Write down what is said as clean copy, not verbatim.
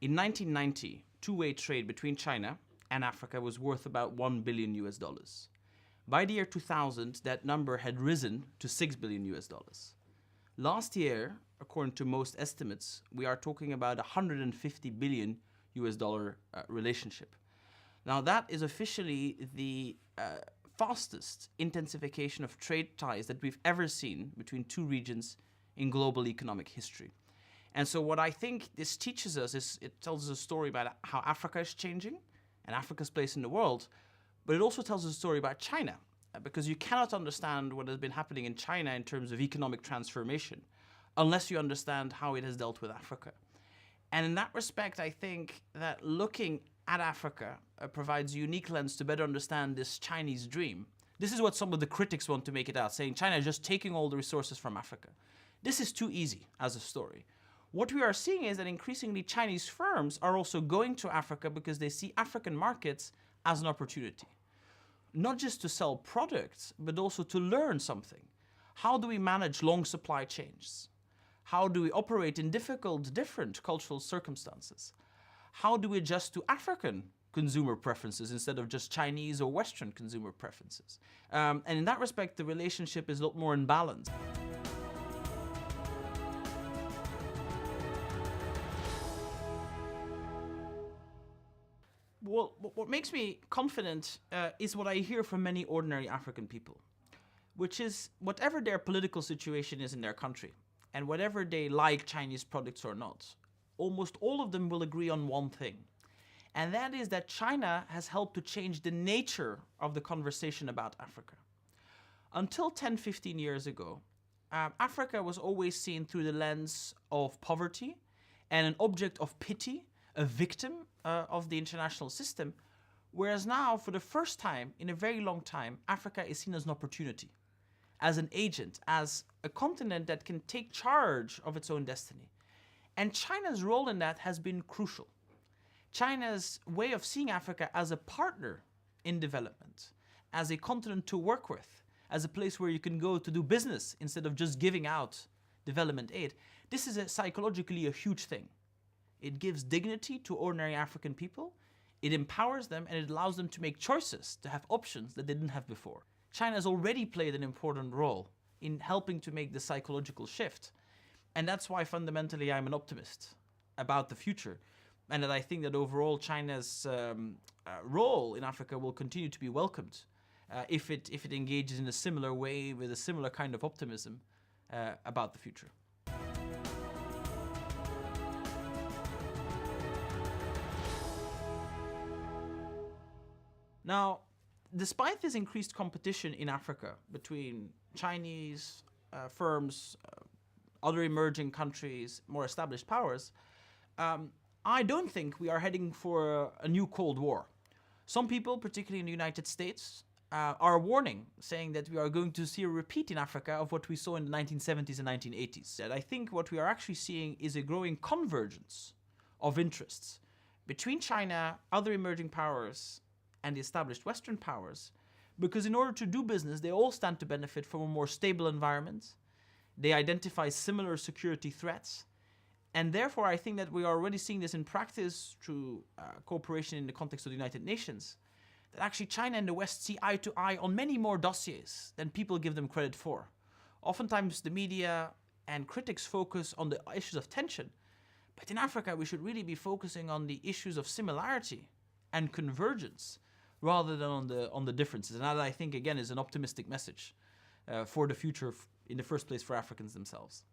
In 1990, two-way trade between China and Africa was worth about $1 billion US dollars. By the year 2000, that number had risen to $6 billion US dollars. Last year, according to most estimates, we are talking about $150 billion US dollar relationship. Now that is officially the fastest intensification of trade ties that we've ever seen between two regions in global economic history. And so what I think this teaches us is it tells us a story about how Africa is changing and Africa's place in the world, but it also tells us a story about China, because you cannot understand what has been happening in China in terms of economic transformation unless you understand how it has dealt with Africa. And in that respect, I think that looking at Africa provides a unique lens to better understand this Chinese dream. This is what some of the critics want to make it out, saying China is just taking all the resources from Africa. This is too easy as a story. What we are seeing is that increasingly Chinese firms are also going to Africa because they see African markets as an opportunity. Not just to sell products, but also to learn something. How do we manage long supply chains? How do we operate in different cultural circumstances? How do we adjust to African consumer preferences instead of just Chinese or Western consumer preferences? And in that respect, the relationship is a lot more in balance. Well, what makes me confident is what I hear from many ordinary African people, which is whatever their political situation is in their country, and whatever they like Chinese products or not, almost all of them will agree on one thing. And that is that China has helped to change the nature of the conversation about Africa. Until 10, 15 years ago, Africa was always seen through the lens of poverty and an object of pity, a victim of the international system, whereas now, for the first time in a very long time, Africa is seen as an opportunity, as an agent, as a continent that can take charge of its own destiny. And China's role in that has been crucial. China's way of seeing Africa as a partner in development, as a continent to work with, as a place where you can go to do business instead of just giving out development aid, this is psychologically a huge thing. It gives dignity to ordinary African people, it empowers them, and it allows them to make choices, to have options that they didn't have before. China has already played an important role in helping to make the psychological shift. And that's why fundamentally I'm an optimist about the future. And that I think that overall China's role in Africa will continue to be welcomed if it engages in a similar way with a similar kind of optimism about the future. Now, despite this increased competition in Africa between Chinese firms, other emerging countries, more established powers, I don't think we are heading for a new Cold War. Some people, particularly in the United States, are warning, saying that we are going to see a repeat in Africa of what we saw in the 1970s and 1980s. And I think what we are actually seeing is a growing convergence of interests between China, other emerging powers, and the established Western powers, because in order to do business, they all stand to benefit from a more stable environment. They identify similar security threats. And therefore, I think that we are already seeing this in practice through cooperation in the context of the United Nations, that actually China and the West see eye to eye on many more dossiers than people give them credit for. Oftentimes, the media and critics focus on the issues of tension, but in Africa, we should really be focusing on the issues of similarity and convergence, rather than on the differences. And that, I think, again, is an optimistic message for the future, in the first place, for Africans themselves.